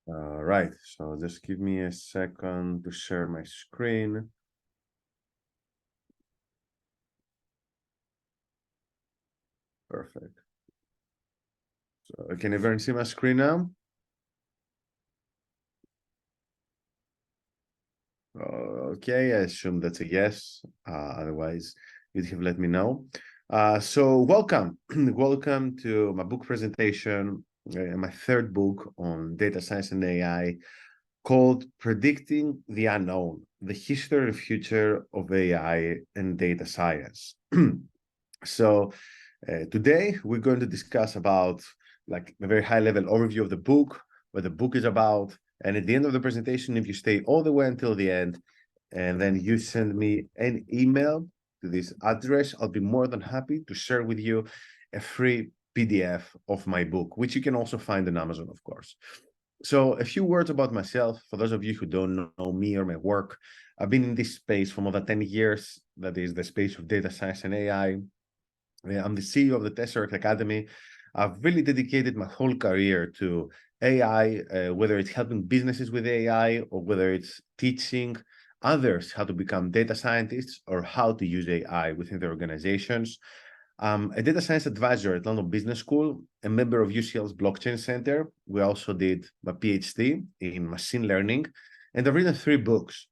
All right, so just give me a second to share my screen. Perfect. So can everyone see my screen now? Okay, I assume that's a yes. Otherwise, you'd have let me know. So welcome, welcome to my book presentation, my third book on data science and AI, called Predicting the Unknown, the History and Future of AI and Data Science. So today we're going to discuss about like a very high level overview of the book, what the book is about. And at the end of the presentation, if you stay all the way until the end, and then you send me an email to this address, I'll be more than happy to share with you a free PDF of my book, which you can also find on Amazon, of course. So a few words about myself. For those of you who don't know me or my work, I've been in this space for more than 10 years. That is the space of data science and AI. I'm the CEO of the Tesseract Academy. I've really dedicated my whole career to AI, whether it's helping businesses with AI or whether it's teaching others how to become data scientists or how to use AI within their organizations. I'm a data science advisor at London Business School, a member of UCL's Blockchain Center. We also did my PhD in machine learning, and I've written 3 books.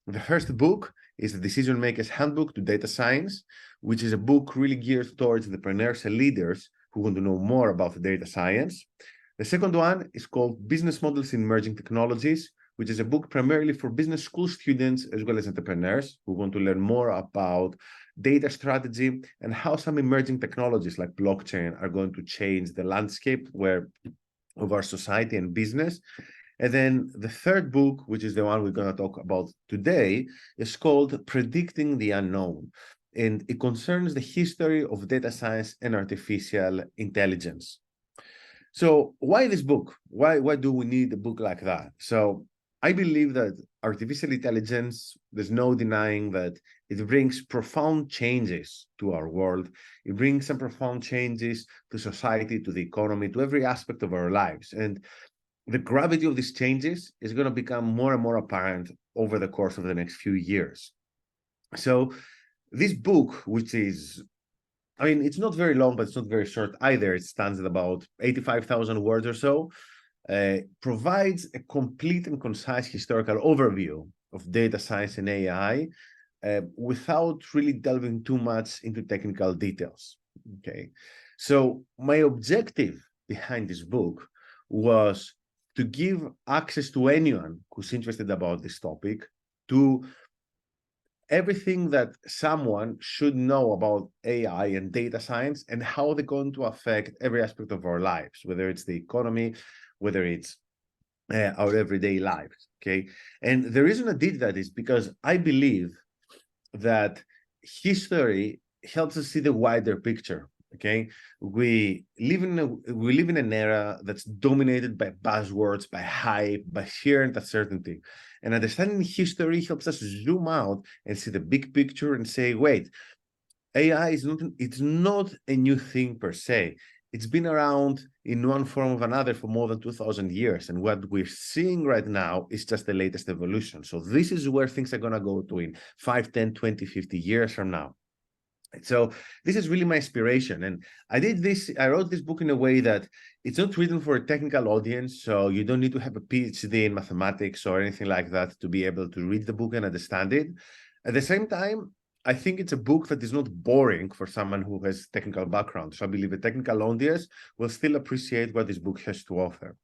The first book is The Decision Maker's Handbook to Data Science, which is a book really geared towards entrepreneurs and leaders who want to know more about data science. The second one is called Business Models in Emerging Technologies, which is a book primarily for business school students as well as entrepreneurs who want to learn more about data strategy and how some emerging technologies like blockchain are going to change the landscape of our society and business. And then the third book, which is the one we're going to talk about today, is called Predicting the Unknown. And it concerns the history of data science and artificial intelligence. So why this book? Why do we need a book like that? So I believe that artificial intelligence, there's no denying that it brings profound changes to our world. It brings some profound changes to society, to the economy, to every aspect of our lives. And the gravity of these changes is going to become more and more apparent over the course of the next few years. So this book, which is, I mean, it's not very long, but it's not very short either. It stands at about 85,000 words or so, provides a complete and concise historical overview of data science and AI without really delving too much into technical details. Okay. So my objective behind this book was to give access to anyone who's interested about this topic to everything that someone should know about AI and data science and how they're going to affect every aspect of our lives, whether it's the economy, whether it's our everyday lives. Okay. And the reason I did that is because I believe that history helps us see the wider picture. Okay, we live in an era that's dominated by buzzwords, by hype, by fear and uncertainty. And understanding history helps us zoom out and see the big picture and say, wait, AI is not a new thing per se. It's been around in one form or another for more than 2,000 years. And what we're seeing right now is just the latest evolution. So this is where things are going to go to in 5, 10, 20, 50 years from now. So this is really my inspiration. And I wrote this book in a way that it's not written for a technical audience. So you don't need to have a PhD in mathematics or anything like that to be able to read the book and understand it. At the same time, I think it's a book that is not boring for someone who has technical background. So I believe a technical audience will still appreciate what this book has to offer.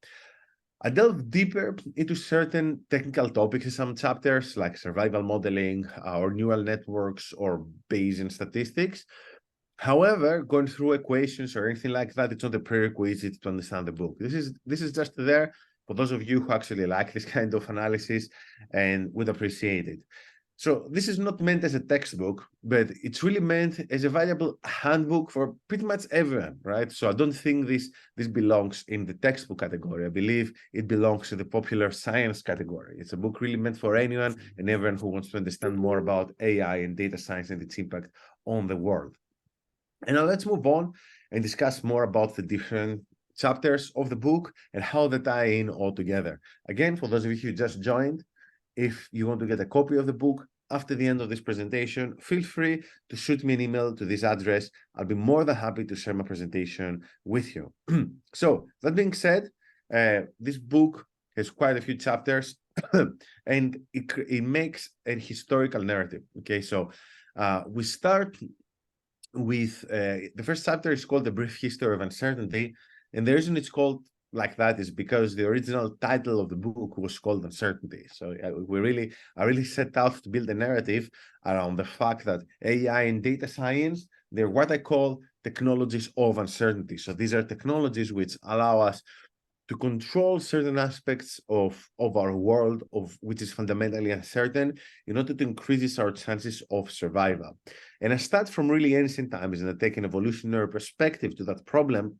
I delve deeper into certain technical topics in some chapters, like survival modeling or neural networks or Bayesian statistics. However, going through equations or anything like that, it's not a prerequisite to understand the book. This is just there for those of you who actually like this kind of analysis and would appreciate it. So this is not meant as a textbook, but it's really meant as a valuable handbook for pretty much everyone, right? So I don't think this belongs in the textbook category. I believe it belongs to the popular science category. It's a book really meant for anyone and everyone who wants to understand more about AI and data science and its impact on the world. And now let's move on and discuss more about the different chapters of the book and how they tie in all together. Again, for those of you who just joined, if you want to get a copy of the book after the end of this presentation, feel free to shoot me an email to this address. I'll be more than happy to share my presentation with you. So that being said, this book has quite a few chapters and it makes a historical narrative. Okay, so we start with the first chapter is called The Brief History of Uncertainty. And the reason it's called like that is because the original title of the book was called Uncertainty. So I really set out to build a narrative around the fact that AI and data science, they're what I call technologies of uncertainty. So these are technologies which allow us to control certain aspects of our world, of which is fundamentally uncertain, in order to increase our chances of survival. And I start from really ancient times and I take an evolutionary perspective to that problem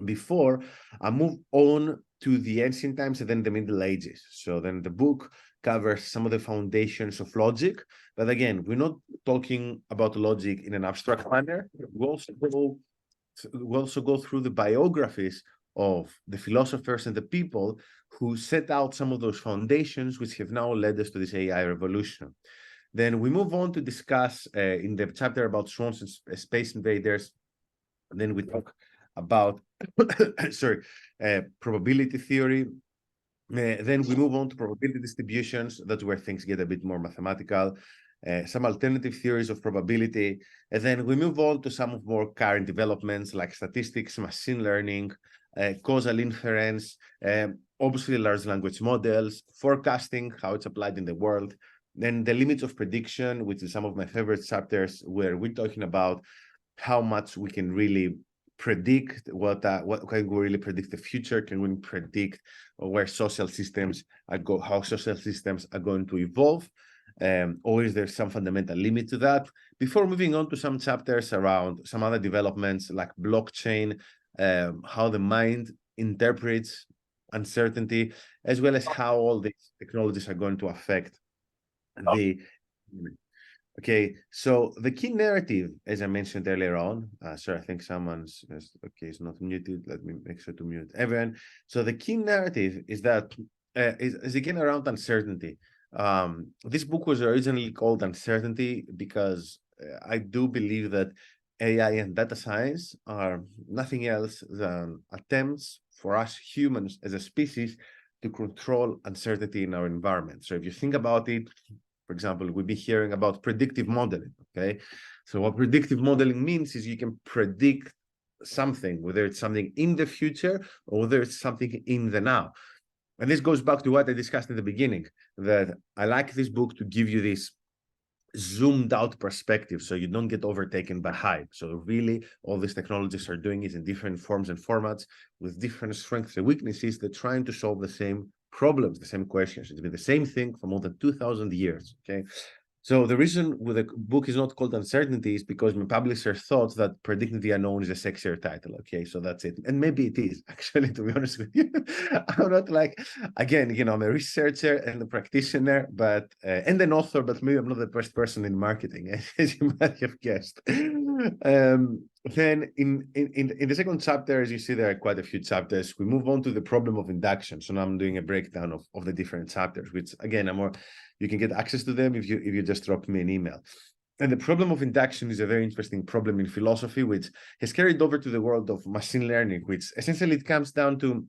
before I move on to the ancient times and then the Middle Ages. So then the book covers some of the foundations of logic. But again, we're not talking about logic in an abstract manner. We also go through the biographies of the philosophers and the people who set out some of those foundations which have now led us to this AI revolution. Then we move on to discuss in the chapter about swans and space invaders. And then we talk about probability theory. Then we move on to probability distributions. That's where things get a bit more mathematical. Some alternative theories of probability. And then we move on to some of more current developments like statistics, machine learning, causal inference, obviously large language models, forecasting, how it's applied in the world, then the limits of prediction, which is some of my favorite chapters, where we're talking about how much we can really predict what can we really predict the future? Can we predict where social systems how social systems are going to evolve? Or is there some fundamental limit to that? Before moving on to some chapters around some other developments like blockchain, how the mind interprets uncertainty, as well as how all these technologies are going to affect the. Okay, so the key narrative, as I mentioned earlier on, sorry, I think someone's is not muted. Let me make sure to mute everyone. So the key narrative is that is again around uncertainty. This book was originally called Uncertainty because I do believe that AI and data science are nothing else than attempts for us humans as a species to control uncertainty in our environment. So if you think about it, for example, we've been hearing about predictive modeling, okay? So what predictive modeling means is you can predict something, whether it's something in the future or whether it's something in the now. And this goes back to what I discussed in the beginning, that I like this book to give you this zoomed out perspective so you don't get overtaken by hype. So really all these technologies are doing is in different forms and formats with different strengths and weaknesses. They're trying to solve the same problems, the same questions. It's been the same thing for more than 2,000 years, okay? So the reason the book is not called Uncertainty is because my publisher thought that Predicting the Unknown is a sexier title, okay? So that's it. And maybe it is, actually, to be honest with you. I'm not like, again, I'm a researcher and a practitioner, but and an author, but maybe I'm not the best person in marketing, as you might have guessed. Then in the second chapter, as you see, there are quite a few chapters. We move on to the problem of induction. So now I'm doing a breakdown of the different chapters, which again, you can get access to them if you just drop me an email. And the problem of induction is a very interesting problem in philosophy, which has carried over to the world of machine learning, which essentially it comes down to,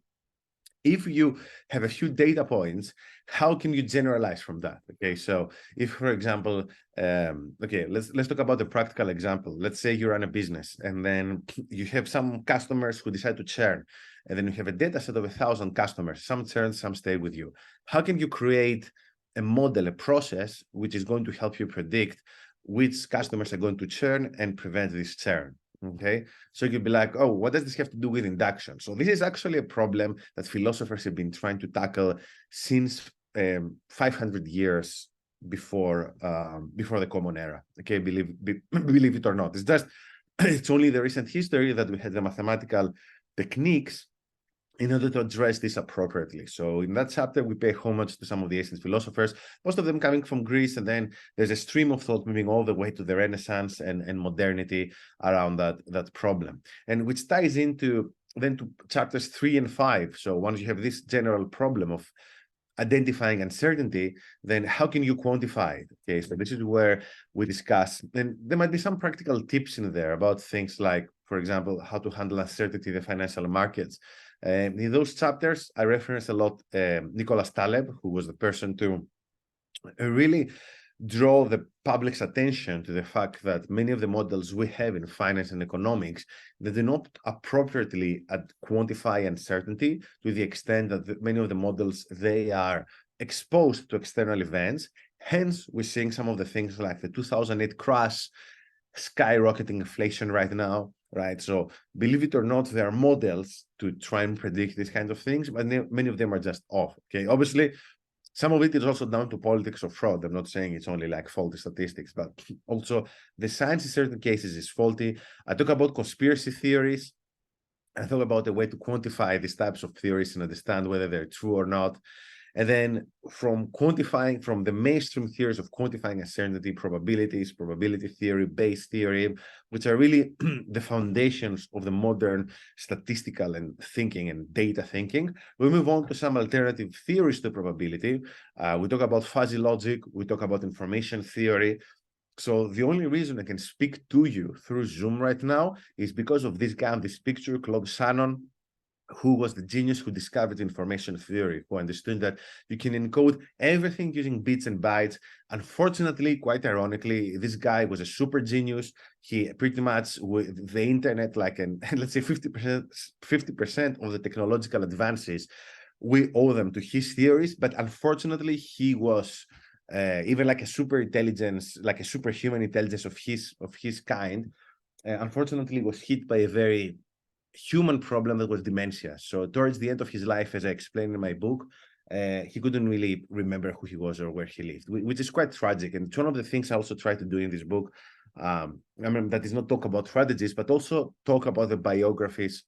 if you have a few data points, how can you generalize from that? Okay, so if, for example, okay, let's talk about the practical example. Let's say you run a business and then you have some customers who decide to churn, and then you have a data set of 1,000 customers. Some churn, some stay with you. How can you create a model, a process, which is going to help you predict which customers are going to churn and prevent this churn? Okay, so you'd be like, oh, what does this have to do with induction? So this is actually a problem that philosophers have been trying to tackle since 500 years before the Common Era. Okay, believe it or not, it's only the recent history that we had the mathematical techniques in order to address this appropriately. So in that chapter, we pay homage to some of the ancient philosophers, most of them coming from Greece, and then there's a stream of thought moving all the way to the Renaissance and modernity around that problem, and which ties into then to chapters 3 and 5. So once you have this general problem of identifying uncertainty, then how can you quantify it? Okay, so this is where we discuss, and there might be some practical tips in there about things like, for example, how to handle uncertainty in the financial markets. In those chapters, I reference a lot Nicholas Taleb, who was the person to really draw the public's attention to the fact that many of the models we have in finance and economics, they do not appropriately quantify uncertainty to the extent that many of the models, they are exposed to external events. Hence, we're seeing some of the things like the 2008 crash, skyrocketing inflation right now, right? So believe it or not, there are models to try and predict these kinds of things, but many of them are just off, okay? Obviously, some of it is also down to politics or fraud. I'm not saying it's only like faulty statistics, but also the science in certain cases is faulty. I talk about conspiracy theories. I talk about a way to quantify these types of theories and understand whether they're true or not. And then from quantifying, from the mainstream theories of quantifying uncertainty, probabilities, probability theory, Bayes theory, which are really the foundations of the modern statistical and thinking and data thinking, we move on to some alternative theories to probability. We talk about fuzzy logic, we talk about information theory. So the only reason I can speak to you through Zoom right now is because of this guy on this picture, Claude Shannon, who was the genius who discovered information theory, who understood that you can encode everything using bits and bytes. Unfortunately, quite ironically, this guy was a super genius. He pretty much, with the internet, like, let's say 50% of the technological advances, we owe them to his theories. But unfortunately, he was even like a super intelligence, like a superhuman intelligence of his kind, unfortunately was hit by a very human problem that was dementia. So towards the end of his life, as I explained in my book, he couldn't really remember who he was or where he lived, which is quite tragic. And it's one of the things I also try to do in this book. I mean, that is not talk about tragedies, but also talk about the biographies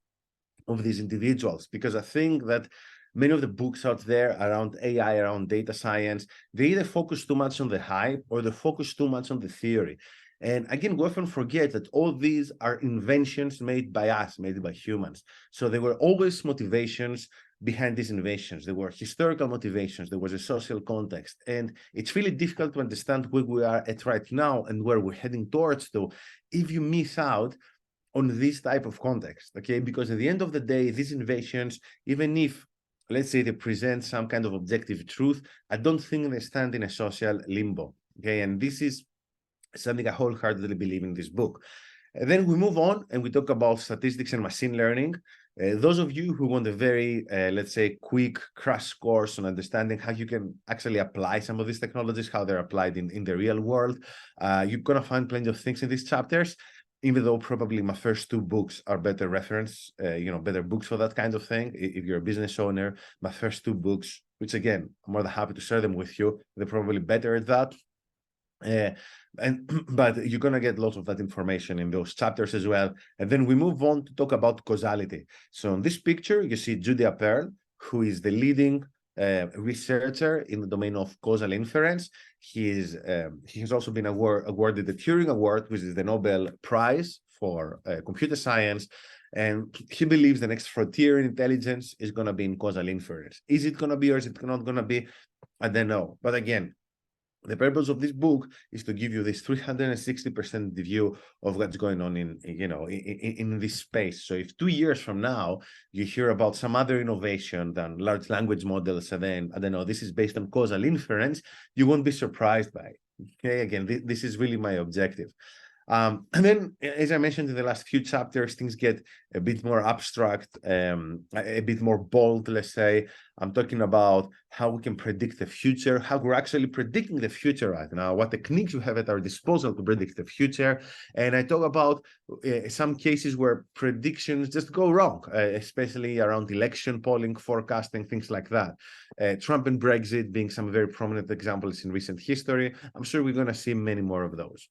of these individuals, because I think that many of the books out there around AI, around data science, they either focus too much on the hype or they focus too much on the theory. And again, we often forget that all these are inventions made by us, made by humans. So there were always motivations behind these inventions. There were historical motivations. There was a social context. And it's really difficult to understand where we are at right now and where we're heading towards to if you miss out on this type of context, okay? Because at the end of the day, these inventions, even if, let's say, they present some kind of objective truth, I don't think they stand in a social limbo, okay? And this is something I wholeheartedly believe in this book. And then we move on and we talk about statistics and machine learning. Those of you who want a very, let's say, quick crash course on understanding how you can actually apply some of these technologies, how they're applied in the real world, you're going to find plenty of things in these chapters, even though probably my first two books are better reference, better books for that kind of thing. If you're a business owner, my first two books, which again, I'm more than happy to share them with you, they're probably better at that. But you're going to get lots of that information in those chapters as well. And then we move on to talk about causality. So in this picture, you see Julia Pearl, who is the leading researcher in the domain of causal inference. He has also been awarded the Turing Award, which is the Nobel Prize for computer science. And he believes the next frontier in intelligence is going to be in causal inference. Is it going to be or is it not going to be? I don't know. But again, the purpose of this book is to give you this 360% view of what's going on in this space. So if 2 years from now you hear about some other innovation than large language models, and then I don't know, this is based on causal inference, you won't be surprised by it. Okay, again, this is really my objective. And then, as I mentioned in the last few chapters, things get a bit more abstract, a bit more bold, let's say. I'm talking about how we can predict the future, how we're actually predicting the future right now, what techniques we have at our disposal to predict the future. And I talk about some cases where predictions just go wrong, especially around election polling, forecasting, things like that. Trump and Brexit being some very prominent examples in recent history. I'm sure we're going to see many more of those.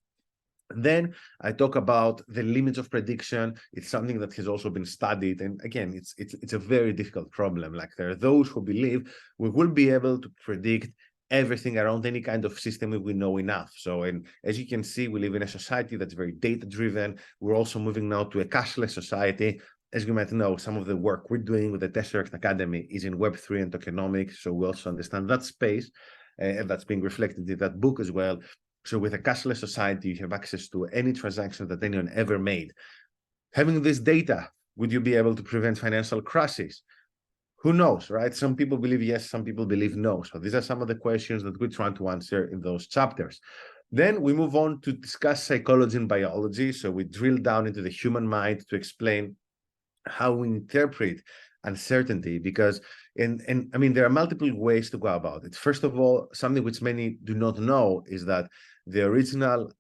Then I talk about the limits of prediction. It's something that has also been studied. And again, it's a very difficult problem. Like, there are those who believe we will be able to predict everything around any kind of system if we know enough. So, and as you can see, we live in a society that's very data-driven. We're also moving now to a cashless society. as you might know, some of the work we're doing with the Tesseract Academy is in Web3 and tokenomics. So we also understand that space, and that's being reflected in that book as well. So with a cashless society, you have access to any transaction that anyone ever made. Having this data, would you be able to prevent financial crises? Who knows, right? Some people believe yes, some people believe no. So these are some of the questions that we're trying to answer in those chapters. Then we move on to discuss psychology and biology. So we drill down into the human mind to explain how we interpret uncertainty, because I mean, there are multiple ways to go about it. First of all, something which many do not know is that the original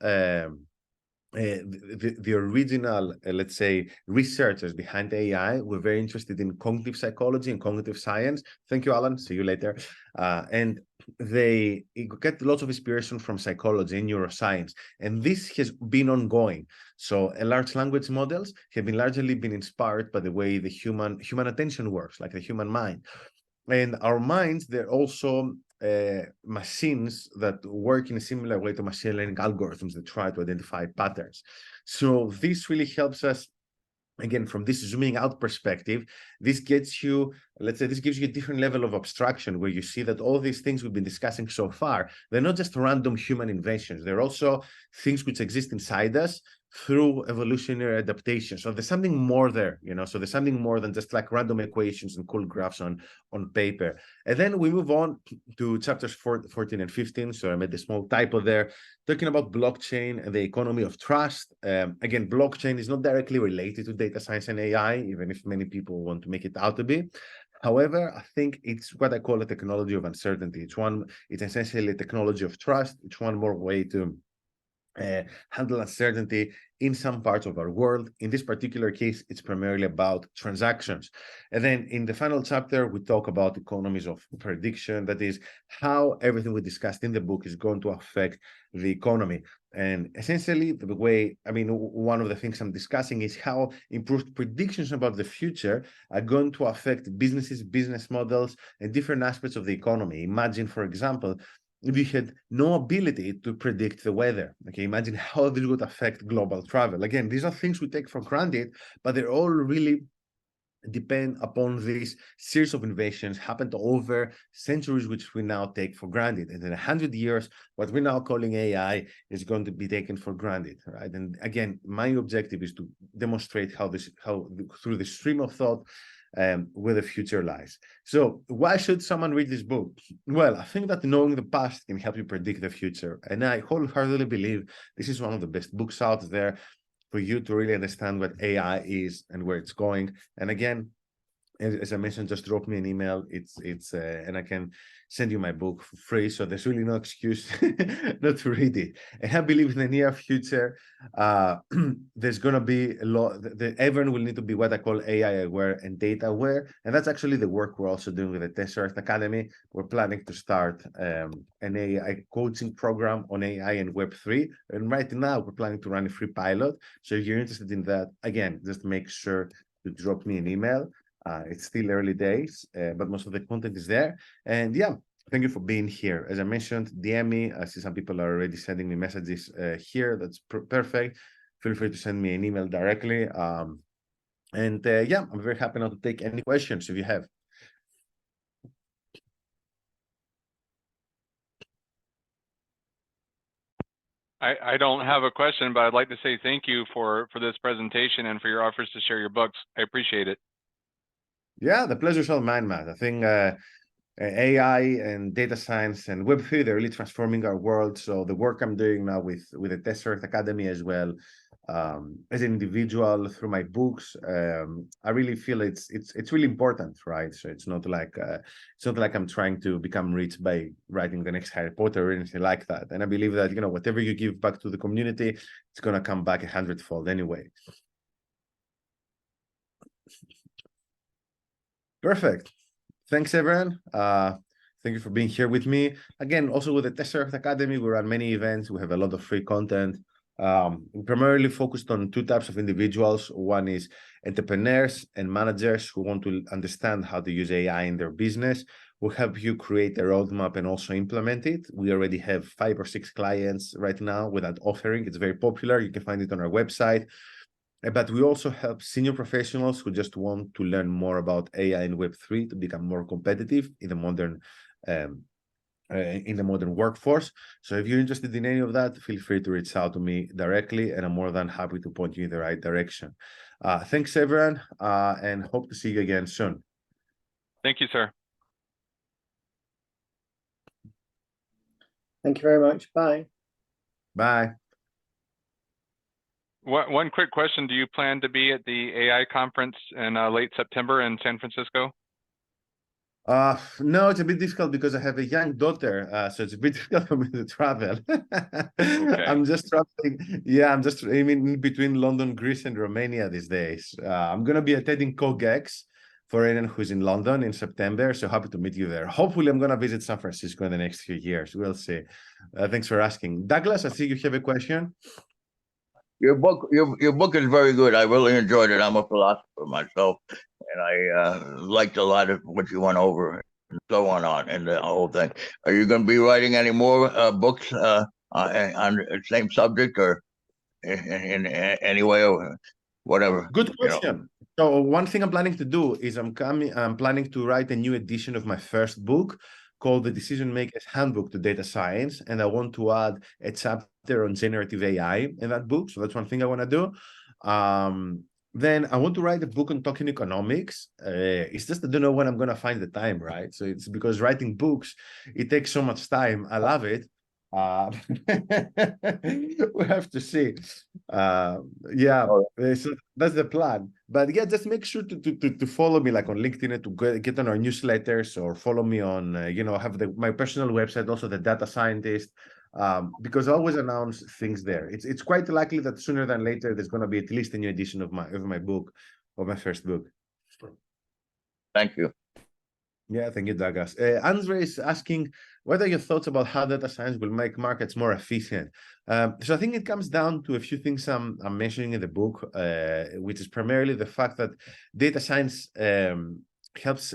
the original, let's say, researchers behind AI were very interested in cognitive psychology and cognitive science. Thank you, Alan. See you later. And they get lots of inspiration from psychology and neuroscience. And this has been ongoing. So large language models have largely been inspired by the way the human attention works, like the human mind. And our minds, they're also machines that work in a similar way to machine learning algorithms that try to identify patterns. So this really helps us, again, from this zooming out perspective. This gets you, let's say, this gives you a different level of abstraction where you see that all these things we've been discussing so far, they're not just random human inventions. They're also things which exist inside us through evolutionary adaptation. So there's something more there, you know, so there's something more than just like random equations and cool graphs on paper. And then we move on to chapters 14 and 15. So I made a small typo there, talking about blockchain and the economy of trust. Again, blockchain is not directly related to data science and AI, even if many people want to make it out to be. However, I think it's what I call a technology of uncertainty. It's essentially a technology of trust. It's one more way to handle uncertainty in some parts of our world. In this particular case, it's primarily about transactions. And then in the final chapter, we talk about economies of prediction. That is how everything we discussed in the book is going to affect the economy. And essentially, the way, I mean, one of the things I'm discussing is how improved predictions about the future are going to affect businesses, business models, and different aspects of the economy. Imagine, for example, if you had no ability to predict the weather. Okay, imagine how this would affect global travel. Again, these are things we take for granted, but they're all really depend upon this series of innovations happened over centuries, which we now take for granted. And in 100 years, what we're now calling AI is going to be taken for granted, right? And again, my objective is to demonstrate how through the stream of thought, where the future lies. So why should someone read this book? Well, I think that knowing the past can help you predict the future. And I wholeheartedly believe this is one of the best books out there for you to really understand what AI is and where it's going. And again, as I mentioned, just drop me an email. And I can send you my book for free. So there's really no excuse not to read it. And I believe in the near future, there's going to be a lot. Everyone will need to be what I call AI aware and data aware. And that's actually the work we're also doing with the Tesseract Academy. We're planning to start an AI coaching program on AI and Web3. And right now, we're planning to run a free pilot. So if you're interested in that, again, just make sure to drop me an email. It's still early days, but most of the content is there. And yeah, thank you for being here. As I mentioned, DM me. I see some people are already sending me messages here. That's perfect. Feel free to send me an email directly. Yeah, I'm very happy now to take any questions if you have. I don't have a question, but I'd like to say thank you for this presentation and for your offers to share your books. I appreciate it. Yeah, the pleasure's all mine, Matt. I think AI and data science and Web3, they're really transforming our world. So the work I'm doing now with the Tesseract Academy as well, as an individual through my books, I really feel it's really important, right? So it's not like I'm trying to become rich by writing the next Harry Potter or anything like that. And I believe that, you know, whatever you give back to the community, it's gonna come back 100-fold anyway. Perfect. Thanks, everyone. Thank you for being here with me. Again, also with the Tesseract Academy, we run many events. We have a lot of free content. Primarily focused on two types of individuals. One is entrepreneurs and managers who want to understand how to use AI in their business. We'll help you create a roadmap and also implement it. We already have 5 or 6 clients right now with that offering. It's very popular. You can find it on our website. But we also help senior professionals who just want to learn more about AI and Web3 to become more competitive in the modern workforce. So if you're interested in any of that, feel free to reach out to me directly, and I'm more than happy to point you in the right direction. Thanks, everyone, and hope to see you again soon. Thank you, sir. Thank you very much. Bye. Bye. One quick question. Do you plan to be at the AI conference in late September in San Francisco? No, it's a bit difficult because I have a young daughter, so it's a bit difficult for me to travel. Okay. I'm just traveling. Yeah, I'm just in between London, Greece, and Romania these days. I'm gonna be attending COGEX for anyone who's in London in September. So happy to meet you there. Hopefully, I'm gonna visit San Francisco in the next few years. We'll see. Thanks for asking, Douglas. I think you have a question. Your book is very good. I really enjoyed it. I'm a philosopher myself, and I liked a lot of what you went over and so on and the whole thing. Are you going to be writing any more books on the same subject or in any way or whatever? Good question. So one thing I'm planning to do is I'm planning to write a new edition of my first book called The Decision Maker's Handbook to Data Science, and I want to add a chapter on generative AI in that book. So that's one thing I want to do. Then I want to write a book on token economics. It's just I don't know when I'm going to find the time, right? So it's because writing books, it takes so much time. I love it. We have to see. Yeah, so that's the plan. But yeah, just make sure to follow me like on LinkedIn and to get on our newsletters, or follow me on have my personal website, also the Data Scientist, because I always announce things there. It's quite likely that sooner than later there's going to be at least a new edition of my book, of my first book. Thank you. Yeah, thank you, Douglas. Andre is asking, what are your thoughts about how data science will make markets more efficient? So I think it comes down to a few things I'm mentioning in the book, which is primarily the fact that data science helps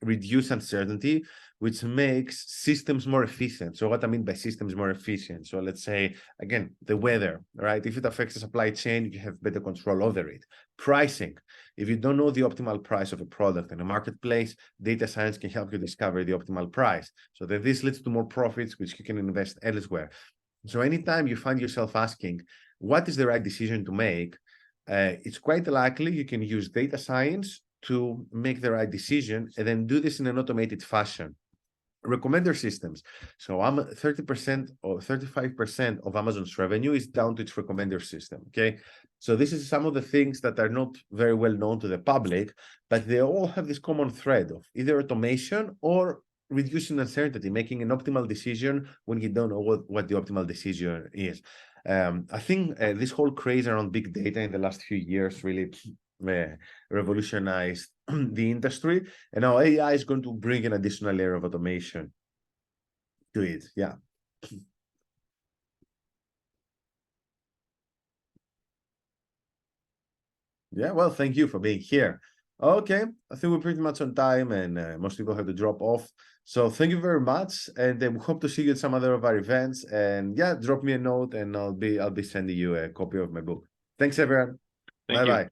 reduce uncertainty, which makes systems more efficient. So what I mean by systems more efficient, so let's say, again, the weather, right? If it affects the supply chain, you have better control over it. Pricing, if you don't know the optimal price of a product in a marketplace, data science can help you discover the optimal price. So that this leads to more profits, which you can invest elsewhere. So anytime you find yourself asking, what is the right decision to make? It's quite likely you can use data science to make the right decision, and then do this in an automated fashion. Recommender systems. So 30% or 35% of Amazon's revenue is down to its recommender system. Okay. So this is some of the things that are not very well known to the public, but they all have this common thread of either automation or reducing uncertainty, making an optimal decision when you don't know what the optimal decision is. I think this whole craze around big data in the last few years really revolutionized the industry, and now AI is going to bring an additional layer of automation to it. Yeah. Yeah, well, thank you for being here. Okay, I think we're pretty much on time, and most people have to drop off. So thank you very much, and we hope to see you at some other of our events. And yeah, drop me a note, and I'll be sending you a copy of my book. Thanks, everyone. Bye bye.